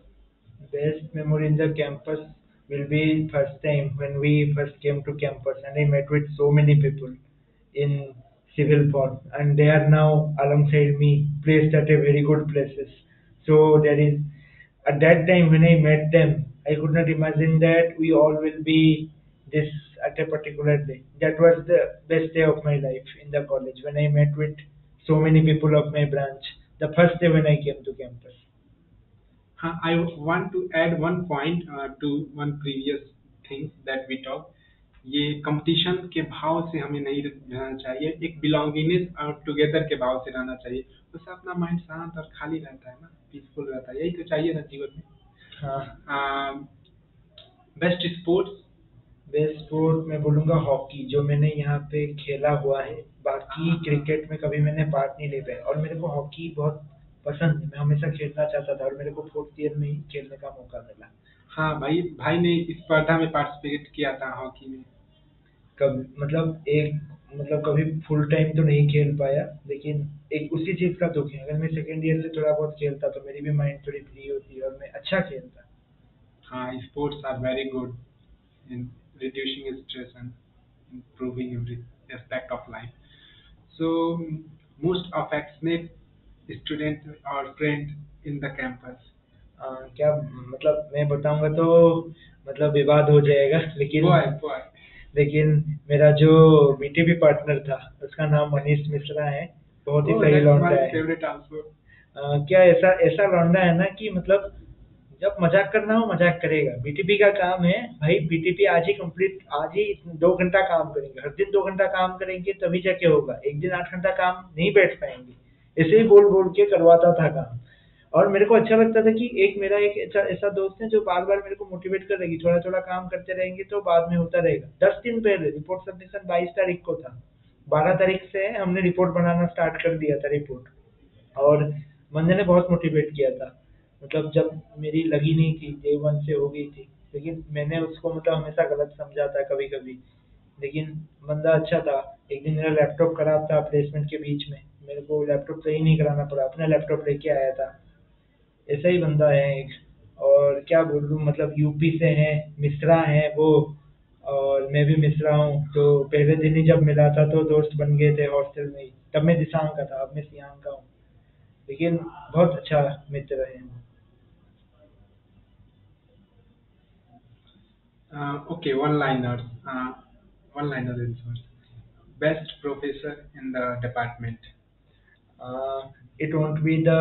Best memory in the campus will be first time when we first came to campus and I met with so many people in civil form, and they are now alongside me, placed at a very good places. So there is at that time when I met them, I could not imagine that we all will be this at a particular day. That was the best day of my life in the college when I met with so many people of my branch. The first day when I came to campus. हाँ, I want to add one point to one previous thing that we talked। ये competition के भाव से हमें नहीं रहना चाहिए, एक बिलोंगिंगनेस और टुगेदर के भाव से रहना चाहिए। उससे अपना माइंड शांत और खाली रहता है ना, पीसफुल रहता है, यही तो चाहिए ना जीवन हाँ, में। Best sports. बेस्ट स्पोर्ट मैं बोलूँगा हॉकी, जो मैंने यहाँ पे खेला हुआ है। बाकी क्रिकेट में कभी मैंने पार्ट नहीं ले पाया, और मेरे को हॉकी बहुत पसंद है, मैं हमेशा खेलना चाहता था और मेरे को 4th ईयर में ही खेलने का मौका मिला। हाँ भाई, भाई ने इस स्पर्धा में पार्टिसिपेट किया था हॉकी में। कभी मतलब एक मतलब कभी फुल टाइम तो नहीं खेल पाया, लेकिन एक उसी चीज़ का दुख है, अगर मैं 2nd ईयर से थोड़ा बहुत खेलता तो मेरी भी माइंड थोड़ी फ्री होती और मैं अच्छा खेलता। हाँ, sports are very good in reducing stress and improving every aspect of life. So, most affectionate student or friend in the campus. क्या मतलब मैं बताऊंगा तो मतलब विवाद हो जाएगा, लेकिन बॉय। लेकिन मेरा जो बीटीपी पार्टनर था उसका नाम मनीष मिश्रा है। बहुत ही ओह, सही दैट्स लौंडा माय है। Favourite also. क्या ऐसा ऐसा लौंडा है ना कि मतलब जब मजाक करना हो मजाक करेगा। बीटीपी का काम है भाई, बीटीपी आज ही 2 घंटा काम करेंगे, हर दिन 2 घंटा काम करेंगे तभी जाके होगा। एक दिन 8 घंटा काम नहीं बैठ पाएंगे। ऐसे ही बोल बोल के करवाता था काम। और मेरे को अच्छा लगता था कि एक ऐसा ऐसा दोस्त है जो बार बार मेरे को मोटिवेट कर रहेगी, थोड़ा थोड़ा काम करते रहेंगे तो बाद में होता रहेगा। 10 दिन पहले रिपोर्ट सबमिशन 22 तारीख को था, 12 तारीख से हमने रिपोर्ट बनाना स्टार्ट कर दिया था रिपोर्ट। और बंदे ने बहुत मोटिवेट किया था। मतलब जब मेरी लगी नहीं थी, डे वन से हो गई थी, लेकिन मैंने उसको मतलब हमेशा गलत समझा था कभी कभी। लेकिन बंदा अच्छा था। एक दिन मेरा लैपटॉप खराब था प्लेसमेंट के बीच में, मेरे को लैपटॉप सही नहीं कराना पड़ा, अपना लैपटॉप लेके आया था। ऐसा ही बंदा है एक। और क्या बोलूँ, मतलब यूपी से है, मिश्रा है वो। और मैं भी मिश्रा हूँ, तो पहले दिन ही जब मिला था तो दोस्त बन गए थे हॉस्टल में ही। तब मैं दिसांग का था, अब मैं सियांग का हूँ। लेकिन बहुत अच्छा मित्र है वो। Okay, one liner answers. Best professor in the department. It won't be the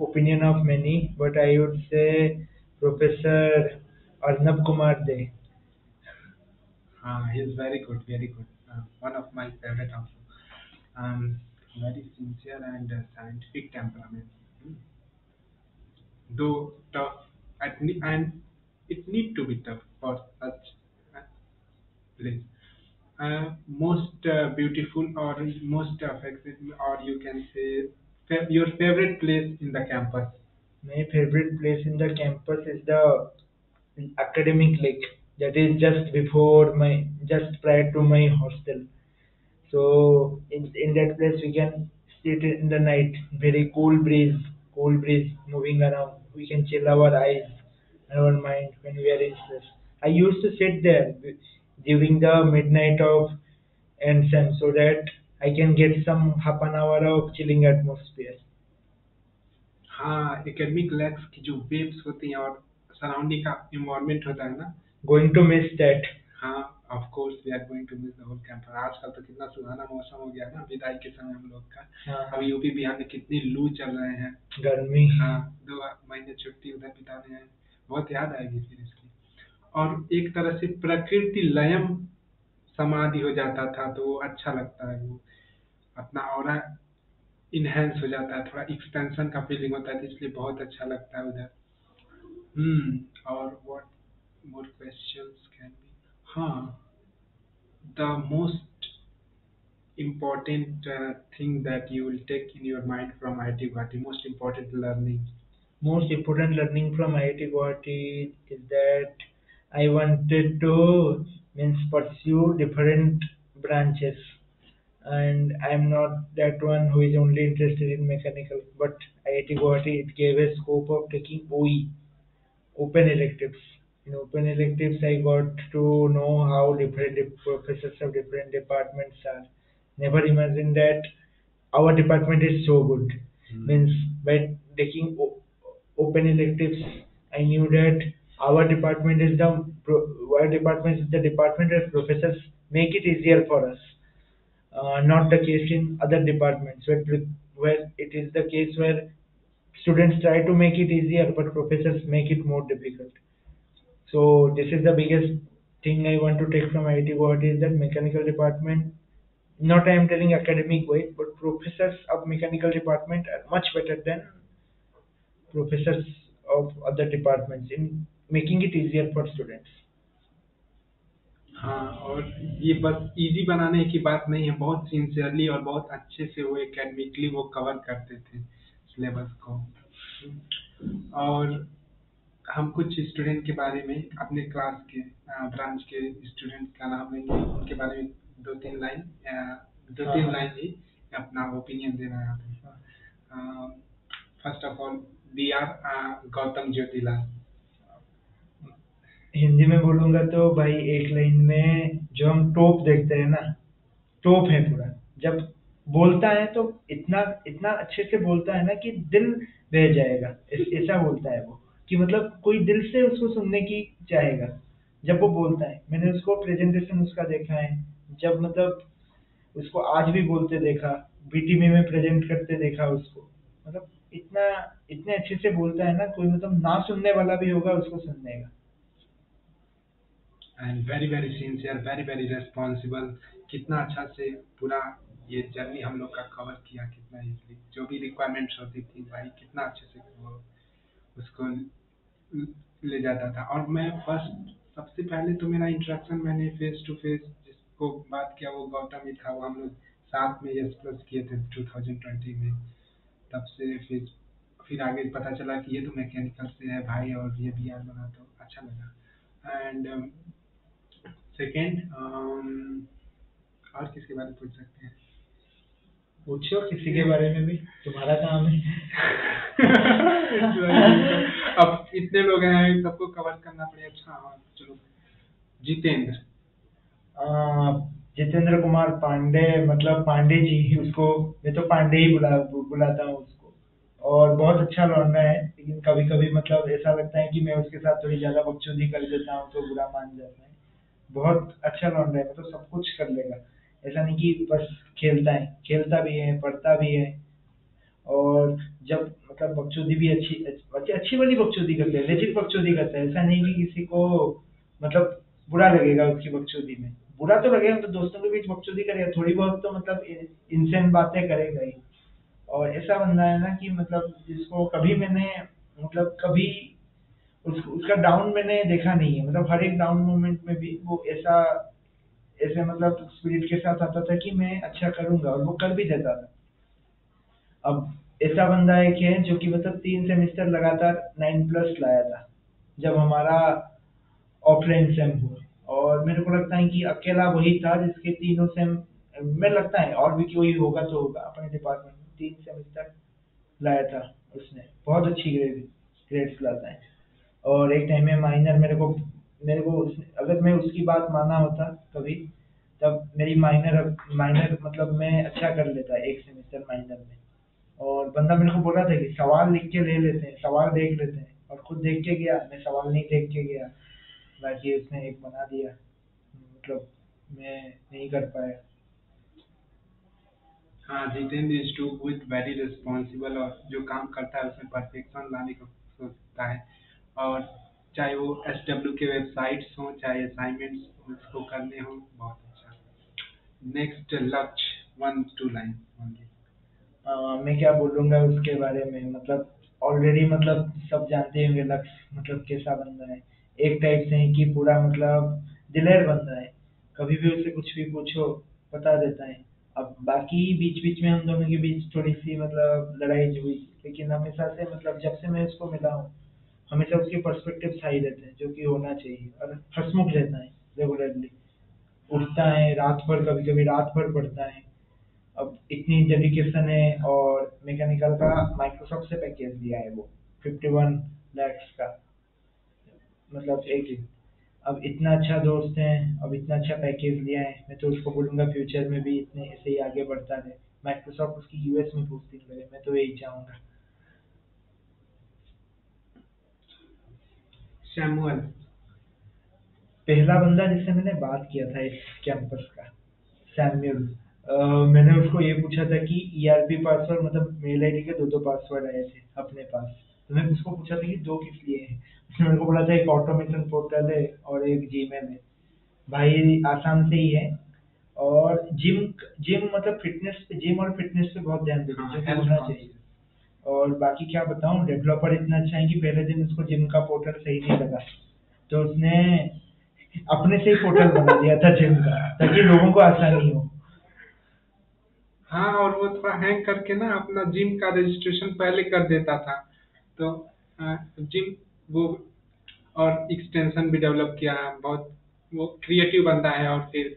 opinion of many, but I would say Professor Arnab Kumar De. He's very good, very good. One of my favorite also. Um, Very sincere and scientific temperament. Hmm. Though tough, and it need to be tough for such uh, place. Most beautiful or most affected, or you can say your favorite place in the campus. My favorite place in the campus is the academic lake that is just prior to my hostel. So in that place we can sit in the night, very cool breeze moving around. We can chill our eyes and our mind when we are in stress. I used to sit there during the midnight of NSEM so that I can get some half an hour of chilling atmosphere. हाँ, academic lakhs की जो waves होती हैं और surrounding का environment होता है ना। Going to miss that. हाँ, of course we are going to miss the whole campus. आजकल तो कितना सुहाना मौसम हो गया ना विदाई के समय हम लोग का। हाँ अब हाँ, यूपी बिहार में कितनी लू चल रहे हैं। गर्मी। हाँ, 2 महीने छुट्टी उधर बिताने हैं। बहुत याद आएगी फिर इसकी। और एक तरह से प्रकृति लयम समाधि हो जाता था तो वो अच्छा लगता है। वो अपना ऑरा इनहेंस हो जाता है, थोड़ा एक्सपेंशन का फीलिंग होता है, तो इसलिए बहुत अच्छा लगता है उधर। और what more questions can be. हाँ, the most important thing that you will take in your mind from IIT Guwahati, most important learning. Most important learning from IIT Guwahati is that I wanted to means pursue different branches, and I'm not that one who is only interested in mechanical. But IIT Guwahati, it gave a scope of taking OE, open electives. In open electives, I got to know how different professors of different departments are. Never imagined that our department is so good. Means by taking open electives, I knew that our department is the department where professors make it easier for us. Not the case in other departments where it is the case where students try to make it easier, but professors make it more difficult. So this is the biggest thing I want to take from IIT Guwahati is that mechanical department. Not I am telling academic way, but professors of mechanical department are much better than professors of other departments in making it easier for students. हाँ, और ये बस easy बनाने की बात नहीं है, बहुत सिंसियरली और बहुत अच्छे से वो एकेडमिकली वो कवर करते थे सिलेबस को। और हम कुछ स्टूडेंट के बारे में अपने क्लास के ब्रांच के स्टूडेंट का नाम लेंगे, उनके बारे में दो तीन लाइन दो तीन हाँ लाइन ही अपना ओपिनियन देना है आपको। First of all we are Gautam Jyotilal. Hindi में बोलूंगा तो भाई एक लाइन में जो हम टोप देखते हैं ना, टोप है पूरा। जब बोलता है तो इतना इतना अच्छे से बोलता है ना कि दिल बह जाएगा। ऐसा बोलता है वो कि मतलब कोई दिल से उसको सुनने की चाहेगा जब वो बोलता है। मैंने उसको प्रेजेंटेशन उसका देखा है, जब मतलब उसको आज भी बोलते देखा, बीटीवी में प्रेजेंट करते देखा उसको। मतलब इतना इतने अच्छे से बोलता है ना, कोई मतलब ना सुनने वाला भी होगा उसको सुनने and very very sincere, very very responsible. कितना अच्छा से पूरा ये जर्नी हम लोग का कवर किया, कितना इजली जो भी रिक्वायरमेंट्स होती थी भाई कितना अच्छे से वो उसको ले जाता था। और मैं फर्स्ट सबसे पहले तो मेरा इंट्रोडक्शन मैंने फेस टू फेस जिसको बात किया वो गौतम ही था। वो हम लोग साथ में यस प्लस किए थे 2020 में। तब से फिर आगे पता चला कि ये तो मैकेनिकल से है भाई और ये बी आर बना, तो अच्छा लगा। एंड सेकेंड और किसके बारे में पूछ सकते हैं? पूछो किसी के बारे में भी, तुम्हारा काम है। अब इतने लोग हैं सबको कवर करना पड़ेगा। अच्छा हाँ चलो, जितेंद्र। जितेंद्र कुमार पांडे, मतलब पांडे जी, उसको मैं तो पांडे ही बुलाता हूँ उसको। और बहुत अच्छा लौंडा है, लेकिन कभी कभी मतलब ऐसा लगता है कि मैं उसके साथ थोड़ी ज्यादा बकचोदी कर देता हूँ तो बुरा मान जाता है। बहुत अच्छा लौंडा है, मतलब सब कुछ कर लेगा। ऐसा नहीं कि बस खेलता है, खेलता भी है, पढ़ता भी है। और जब मतलब बकचोदी भी अच्छी अच्छी अच्छी वाली बकचोदी करते हैं, लेजिट बकचोदी करता है। ऐसा नहीं कि किसी को मतलब बुरा लगेगा उसकी बकचोदी में। बुरा तो लगेगा, तो दोस्तों के बीच बकचोदी करेगा थोड़ी बहुत, तो मतलब इनसेंट बातें करेगा ही। और ऐसा बंदा है ना कि मतलब जिसको कभी मैंने मतलब कभी उसका डाउन मैंने देखा नहीं है। मतलब हर एक डाउन मोमेंट में भी वो ऐसा ऐसे मतलब स्पिरिट के साथ आता था कि मैं अच्छा करूंगा, और वो कर भी देता था। अब ऐसा बंदा एक है जो कि मतलब 3 सेमेस्टर लगातार 9+ लाया था जब हमारा ऑफलाइन सेम हुआ। और मेरे को लगता है कि अकेला वही था जिसके तीनों सेम में, लगता है और भी कोई होगा तो होगा अपने डिपार्टमेंट में, 3 सेमेस्टर लाया था उसने। बहुत अच्छी ग्रेड्स लाता है। और एक टाइम में माइनर मेरे को अगर मैं उसकी बात माना होता कभी, तब मेरी माइनर माइनर मतलब मैं अच्छा कर लेता 1 सेमेस्टर माइनर में। और बंदा मेरे को बोला था कि सवाल लिख के ले लेते हैं, सवाल देख लेते हैं, और खुद देख के गया। मैं सवाल नहीं देख के गया, बाकी उसने एक बना दिया। मतलब मैं नहीं कर पाया। हाँ, Jitendra is too with very responsible, और जो काम करता है उसमें परफेक्शन लाने का सोचता है। और चाहे वो SW के वेबसाइट्स हों चाहे असाइनमेंट्स उसको करने हों, बहुत अच्छा। नेक्स्ट लक्ष्य, 1-2 लाइन ओनली। मैं क्या बोलूंगा उसके बारे में, मतलब ऑलरेडी मतलब सब जानते होंगे लक्ष्य मतलब कैसा बंदा है। एक टाइप से है कि पूरा मतलब दिलेर बंदा है, कभी भी उससे कुछ भी पूछो बता देता है। अब बाकी बीच बीच में हम दोनों के बीच थोड़ी सी मतलब लड़ाई हुई, लेकिन हमेशा से मतलब जब से मैं उसको मिला हूँ, हमेशा उसके पर्सपेक्टिव सही रहते हैं जो कि होना चाहिए। और हंसमुख रहता है रेगुलरली, उठता है रात भर, कभी कभी रात भर पढ़ता है। अब इतनी डेडिकेशन है। और मैकेनिकल का माइक्रोसॉफ्ट से पैकेज लिया है वो 51 lakhs का, मतलब एक ही। अब इतना अच्छा दोस्त है, अब इतना अच्छा पैकेज लिया है, मैं तो उसको बोलूंगा फ्यूचर में भी इतने ऐसे ही आगे बढ़ता रहे। माइक्रोसॉफ्ट उसकी यूएस में पोस्टिंग करे, मैं तो यही चाहूंगा। सैमुअल। पहला बंदा जिससे मैंने बात किया था इस कैंपस का, सैमुअल। मैंने उसको ये पूछा था कि ईआरपी पासवर्ड, मतलब मेल आईडी के दो दो पासवर्ड आए थे अपने पास। तो मैंने उसको पूछा था कि दो किस लिए हैं। उसने मेरे को बोला था एक ऑटोमेशन पोर्टल है और एक जीमेल है। भाई आसाम से ही है। और जिम जिम मतलब फिटनेस पे, जिम और फिटनेस पे बहुत ध्यान देते हैं, हाँ, जो कि हेल्थ होना चाहिए। कॉन्शियस। और बाकी क्या बताऊं, डेवलपर इतना अच्छा है कि पहले दिन उसको जिम का पोर्टल सही नहीं लगा, तो उसने अपने से ही पोर्टल बना दिया था जिम का, ताकि लोगों को आसानी हो। हाँ, और वो थोड़ा हैंग करके ना अपना जिम का रजिस्ट्रेशन पहले कर देता था। तो जिम वो और एक्सटेंशन भी डेवलप किया है बहुत। वो क्रिएटिव बंदा है, और फिर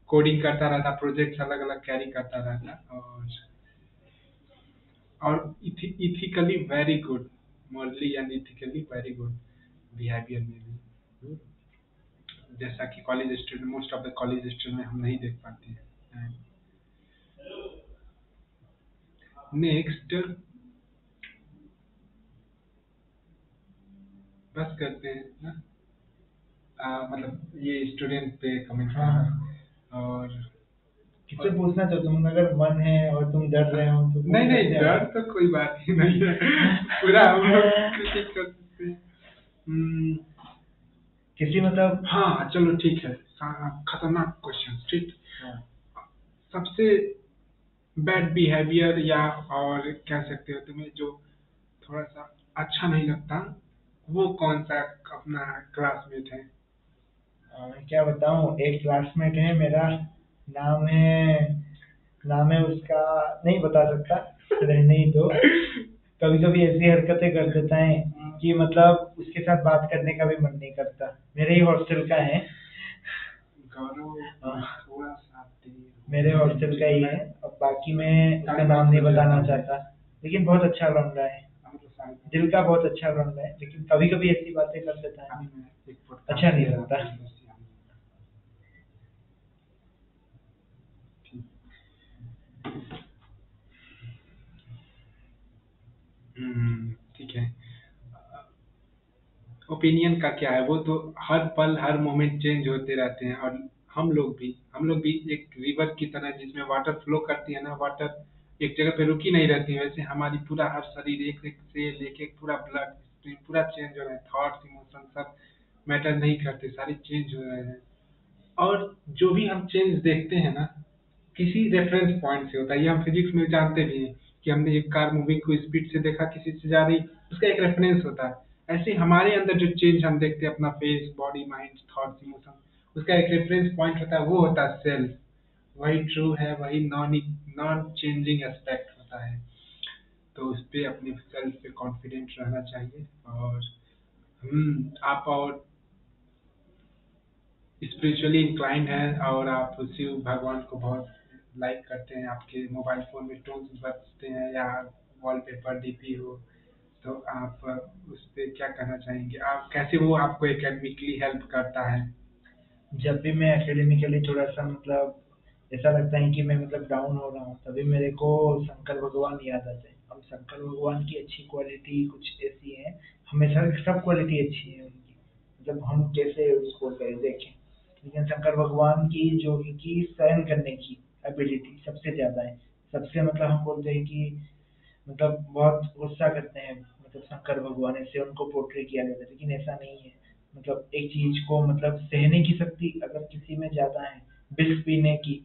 कोडिंग करता रहता, प्रोजेक्ट्स अलग अलग कैरी करता रहता। और ethically very good, morally and ethically very good behaviour में भी, जैसा कि college student, most of the college student में हम नहीं देख पाते हैं। नेक्स्ट, बस करते हैं ना। मतलब ये स्टूडेंट पे कमेंट हाँ हाँ। करना। और किससे पूछना चाहो तुम, अगर मन है और तुम डर रहे हो तो नहीं पूछ नहीं, सकते डर तो कोई बात ही नहीं है। पूरा हम लोग क्रिटिक कर सकते हैं। हम्म, किसी मतलब। हाँ चलो ठीक है। खतरनाक क्वेश्चन, ठीक। हाँ। सबसे बैड बिहेवियर, या और कह सकते हो तुम्हें जो थोड़ा सा अच्छा नहीं लगता, वो कौन सा अपना क्लासमेट है? मैं क्या बताऊं, एक क्लासमेट है मेरा, नाम है नाम है उसका, नहीं बता सकता, रहने ही दो। कभी कभी ऐसी हरकतें कर देता है कि मतलब उसके साथ बात करने का भी मन नहीं करता। मेरे ही हॉस्टल का है। गौरव, हाँ, थोड़ा सा देर मेरे हो हॉस्टल का ही है। अब बाकी मैं उसका टाइम नाम आप नहीं सोच बताना रहे चाहता, लेकिन बहुत अच्छा बंदा है। दिल का बहुत अच्छा बंदा है, लेकिन कभी कभी ऐसी बातें कर देता है, अभी मैं एक अच्छा पॉडकास्ट नहीं दे रहा लगता। था इधर से आने लगा। ठीक। ठीक है। ओपिनियन का क्या है, वो तो हर पल हर मोमेंट चेंज होते रहते हैं। और हम लोग भी एक रिवर की तरह, जिसमें वाटर फ्लो करती है ना, वाटर एक जगह पे रुकी नहीं रहती। वैसे हमारी पूरा हर शरीर एक एक से लेके पूरा ब्लड स्ट्रीम पूरा चेंज हो रहा है। थॉट्स इमोशन सब मैटर नहीं करते, सारे चेंज हो रहे हैं। और जो भी हम चेंज देखते हैं ना, किसी रेफरेंस पॉइंट से होता है। ये हम फिजिक्स में जानते भी हैं कि हमने एक कार मूविंग को स्पीड से देखा, किसी से जा रही, उसका एक रेफरेंस होता है। ऐसे हमारे अंदर जो चेंज हम देखते हैं, अपना face, body, mind, thoughts, emotion, उसका एक रेफरेंस पॉइंट होता है, वो होता है सेल्फ। वही ट्रू है, वही नॉन नॉन चेंजिंग एस्पेक्ट होता है। तो उस पे अपने सेल्फ पे कॉन्फिडेंट रहना चाहिए। और आप और स्पिरिचुअली इंक्लाइंड हैं, और आप शिव भगवान को बहुत लाइक करते हैं, आपके मोबाइल फोन में टोन्स बजते हैं या वॉलपेपर डीपी हो, तो आप उस पे क्या कहना चाहेंगे? आप कैसे वो आपको एकेडमिकली हेल्प करता है? जब भी मैं एकेडमिकली थोड़ा सा मतलब ऐसा लगता है कि मैं मतलब डाउन हो रहा हूँ, तभी मेरे को शंकर भगवान याद आते हैं। अब शंकर भगवान की अच्छी क्वालिटी कुछ ऐसी है, हमेशा सब क्वालिटी अच्छी है उनकी, मतलब हम कैसे उसको देखें। लेकिन शंकर भगवान की जो इनकी सहन करने की एबिलिटी सबसे ज्यादा है। सबसे मतलब हम बोलते हैं कि मतलब बहुत गुस्सा करते हैं, मतलब शंकर भगवान ऐसे उनको पोर्ट्रे किया जाता है, लेकिन ऐसा नहीं है। मतलब एक चीज को मतलब सहने की शक्ति अगर किसी में ज्यादा है, विष पीने की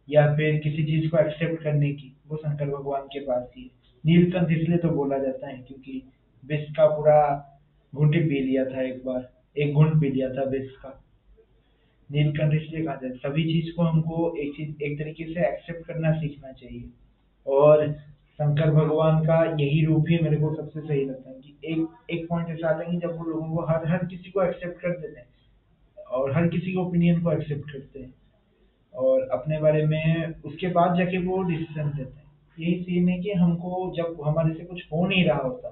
या फिर किसी चीज को एक्सेप्ट करने की, वो शंकर भगवान के पास ही है। नीलकंठ इसलिए तो बोला जाता है क्योंकि विष का पूरा घूंट ही पी लिया था एक बार, एक घूंट पी लिया था विष का। नीलकंठ इसलिए कहा जाता है। सभी चीज को हमको एक चीज एक तरीके से एक्सेप्ट करना सीखना चाहिए। और शंकर भगवान का यही रूप ही मेरे को सबसे सही लगता है कि एक एक पॉइंट ऐसा आता है कि जब वो लोगों को हर हर किसी को एक्सेप्ट कर देते हैं और हर किसी के ओपिनियन को एक्सेप्ट करते हैं और अपने बारे में उसके बाद जाके वो डिसीजन देते हैं। यही सीन है कि हमको जब हमारे से कुछ हो नहीं रहा होता,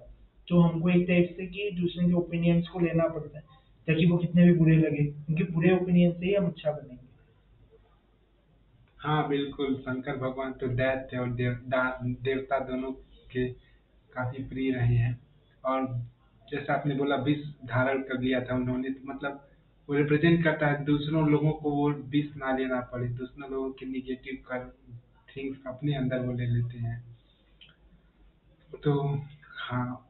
तो हमको एक टाइप से कि दूसरे के ओपिनियंस को लेना पड़ता है, ताकि वो कितने भी बुरे लगे, क्योंकि बुरे ओपिनियन से ही हम अच्छा बनेंगे। हाँ बिल्कुल, शंकर भगवान तो दैत्य और देवता दोनों के काफी प्रिय रहे हैं। और जैसा आपने बोला, विष धारण कर लिया था उन्होंने, तो मतलब वो रिप्रेजेंट करता है दूसरों लोगों को वो विष ना लेना पड़े, दूसरों लोगों के निगेटिव कर थिंग्स अपने अंदर वो ले लेते हैं। तो हाँ,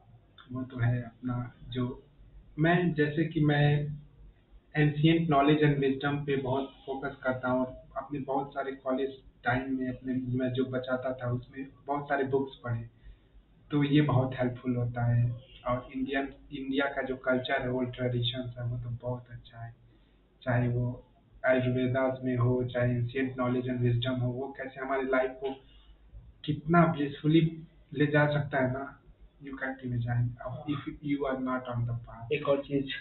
वो तो है अपना जो, मैं जैसे कि मैं एंशियंट नॉलेज एंड विजडम पे बहुत फोकस करता हूँ। अपने बहुत सारे कॉलेज टाइम में अपने मैं जो बचाता था उसमें बहुत सारे बुक्स पढ़े, तो ये बहुत हेल्पफुल होता है। और इंडिया का जो कल्चर है, ओल्ड ट्रेडिशंस है, वो तो बहुत अच्छा है। चाहे वो आयुर्वेदास में हो, चाहे एंशियंट नॉलेज एंड विजडम हो, वो कैसे हमारी लाइफ को कितना ब्लिसफुली ले जा सकता है ना, you can't imagine if you are not on the path. एक और चीज,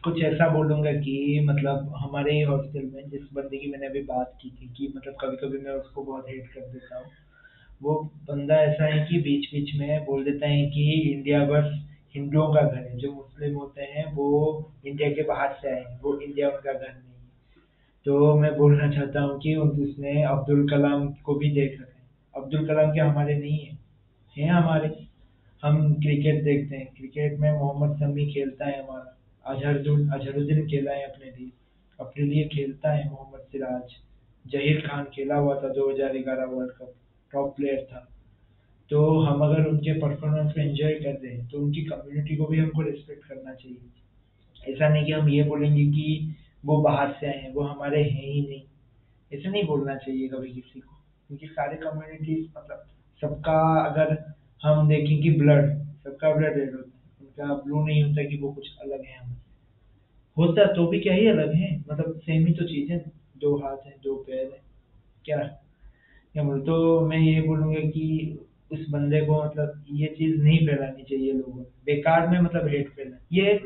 कुछ ऐसा बोलूंगा कि मतलब हमारे ही हॉस्टल में जिस बंदे की मैंने अभी बात की थी कि मतलब कभी कभी मैं उसको बहुत हेट कर देता हूँ, वो बंदा ऐसा है कि बीच बीच में बोल देता है कि इंडिया बस हिंदुओं का घर है, जो मुस्लिम होते हैं वो इंडिया के बाहर से आए हैं, वो इंडिया उनका घर नहीं है। तो मैं बोलना चाहता हूँ कि उसने अब्दुल कलाम को भी देख रखा है। अब्दुल कलाम क्या हमारे नहीं है? हैं हमारे। हम क्रिकेट देखते हैं, क्रिकेट में मोहम्मद शमी खेलता है हमारा, अजहरुद्दीन खेला है अपने लिए खेलता है मोहम्मद सिराज, जहीर खान खेला हुआ था 2011 वर्ल्ड कप, टॉप प्लेयर था। तो हम अगर उनके परफॉर्मेंस को एंजॉय कर रहे हैं तो उनकी कम्युनिटी को भी हमको रिस्पेक्ट करना चाहिए। ऐसा नहीं कि हम ये बोलेंगे कि वो बाहर से आए हैं, वो हमारे हैं ही नहीं, ऐसे नहीं बोलना चाहिए कभी किसी को, क्योंकि सारे कम्युनिटीज मतलब सबका अगर हम देखें कि सबका ब्लड रेड होता है, उनका ब्लू नहीं होता कि वो कुछ अलग है हमसे, होता तो भी क्या ही अलग है, मतलब सेम ही तो चीज है, दो हाथ है दो पैर है, क्या क्या बोल। तो मैं ये बोलूंगा कि उस बंदे को मतलब ये चीज नहीं फैलानी चाहिए लोगों में, बेकार में मतलब हेट फैला, ये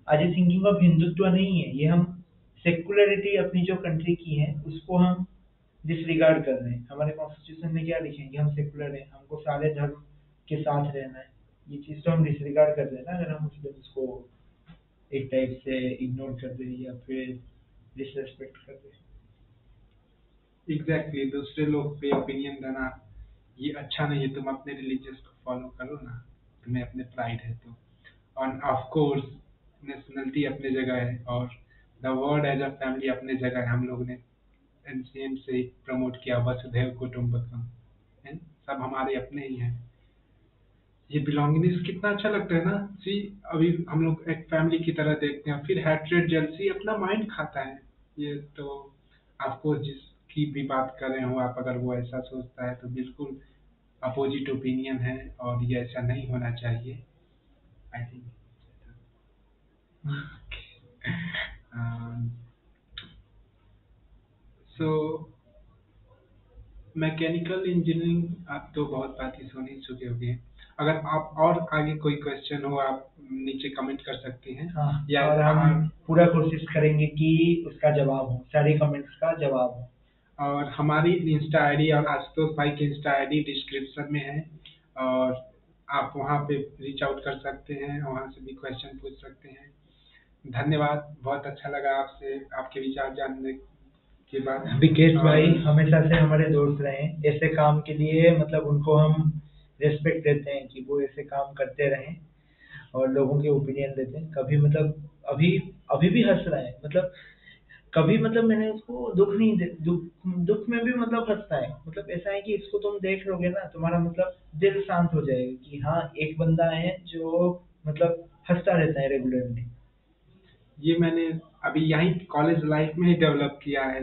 अजय थिंकिंग ऑफ हिंदुत्व नहीं है, ये हम सेकुलरिटी अपनी जो कंट्री की है उसको हम डिसरिगार्ड कर रहे हैं। हमारे कॉन्स्टिट्यूशन में क्या लिखे हैं कि हम सेकुलर हैं, हमको सारे धर्म के साथ रहना है, ये चीज तो हम डिसरिगार्ड कर रहे हैं ना, अगर हम उसको एक टाइप से इग्नोर कर रहे हैं या फिर डिसरेस्पेक्ट कर रहे हैं। एग्जैक्टली, दूसरे लोग पे ओपिनियन देना ये अच्छा नहीं है। तुम अपने रिलीजियस को फॉलो करो ना, तुम्हें अपने प्राइड है तो। और ऑफ कोर्स नेशनलिटी अपने जगह है, और the word as a family अपने जगह है। हम लोग ने एंशिएंट से प्रमोट किया वसुधैव कुटुंबकम, है, सब हमारे अपने ही हैं। ये बिलोंगिंगनेस कितना अच्छा लगता है ना। सी, अभी हम लोग एक फैमिली की तरह देखते हैं, फिर हैट्रेड जेलसी अपना माइंड खाता है। ये तो आपको जिसकी भी बात कर रहे हो आप, अगर वो ऐसा सोचता है तो बिल्कुल अपोजिट ओपिनियन है, और ये ऐसा नहीं होना चाहिए, I think. So mechanical engineering आप तो बहुत बात ही सुन ही चुके होंगे। अगर आप और आगे कोई क्वेश्चन हो, आप नीचे कमेंट कर सकते हैं। हाँ, या और हम पूरा कोशिश करेंगे कि उसका जवाब हो, सारे कमेंट्स का जवाब हो। और हमारी इंस्टा आईडी और आशुतोष भाई की इंस्टा आईडी डिस्क्रिप्शन में है, और आप वहाँ पे रीच आउट कर सकते हैं, वहाँ से भी क्वेश्चन पूछ सकते हैं। धन्यवाद, बहुत अच्छा लगा आपसे आपके विचार जानने के बाद। विकेश भाई और हमेशा से हमारे दोस्त रहे हैं, ऐसे काम के लिए मतलब उनको हम रिस्पेक्ट देते हैं कि वो ऐसे काम करते रहें और लोगों के ओपिनियन देते हैं। कभी मतलब अभी अभी भी हंस रहा है, मतलब कभी मतलब मैंने उसको दुख नहीं दे दुख में भी मतलब हंसता है, मतलब ऐसा है कि इसको तुम देख लोगे ना तुम्हारा मतलब दिल शांत हो जाएगा कि हाँ एक बंदा है जो मतलब हंसता रहता है रेगुलरली। ये मैंने अभी यही कॉलेज लाइफ में ही डेवलप किया है,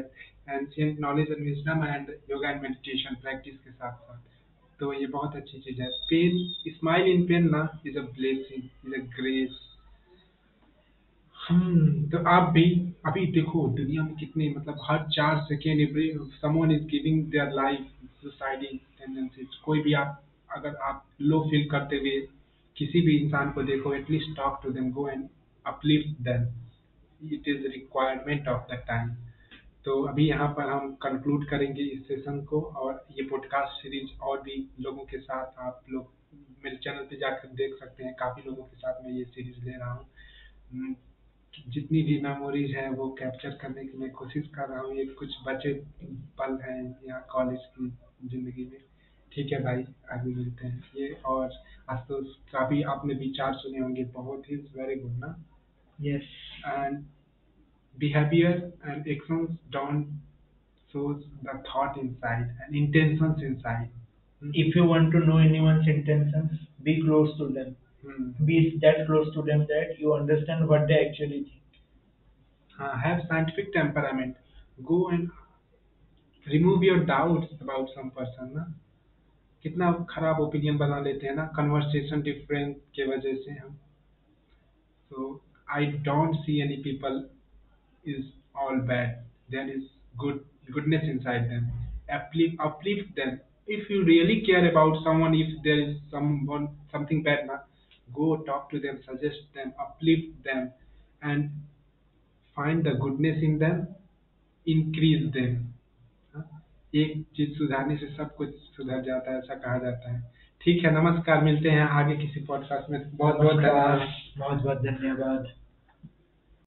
ancient knowledge and wisdom and yoga and meditation practice के साथ साथ। तो ये बहुत अच्छी चीज है। पेन, स्माइल इन पेन ना is a blessing, is a grace. तो आप भी अभी देखो दुनिया में कितने मतलब हर 4 second every someone is giving their life suiciding tendencies. कोई भी आप, अगर आप लो फील करते हुए किसी भी इंसान को देखो, at least talk to them, go and uplift them, it is requirement of the time. तो अभी यहाँ पर हम कंक्लूड करेंगे इस सेशन को, और ये पॉडकास्ट सीरीज और भी लोगों के साथ आप लोग मेरे चैनल पे जाकर देख सकते हैं। काफी लोगों के साथ मैं ये सीरीज ले रहा हूँ। हम्म, जितनी भी मेमोरीज हैं वो कैप्चर करने की मैं कोशिश कर रहा हूँ। ये कुछ बचे पल हैं यहाँ कॉलेज की जिंदगी में। ठीक है भाई, आगे मिलते हैं। ये और आशुतोष, काफी आपने विचार सुने होंगे, बहुत ही वेरी गुड ना। Yes. And behavior and actions don't shows the thought inside and intentions inside. Hmm. If you want to know anyone's intentions, be close to them. Hmm. Be that close to them that you understand what they actually think. Have scientific temperament. Go and remove your doubts about some person ना। कितना खराब opinion बना लेते हैं ना conversation difference के वजह से हम। So I don't see any people is all bad. There is goodness inside them. Uplift them. If you really care about someone, if there is something bad, na, go talk to them, suggest them, uplift them, and find the goodness in them, increase them. हाँ? एक चीज सुधारने से सब कुछ सुधर जाता है, ऐसा कहा जाता है। ठीक है, नमस्कार, मिलते हैं आगे किसी पॉडकास्ट में। बहुत बहुत नमस्कार, धन्यवाद। बहुत बहुत धन्यवाद।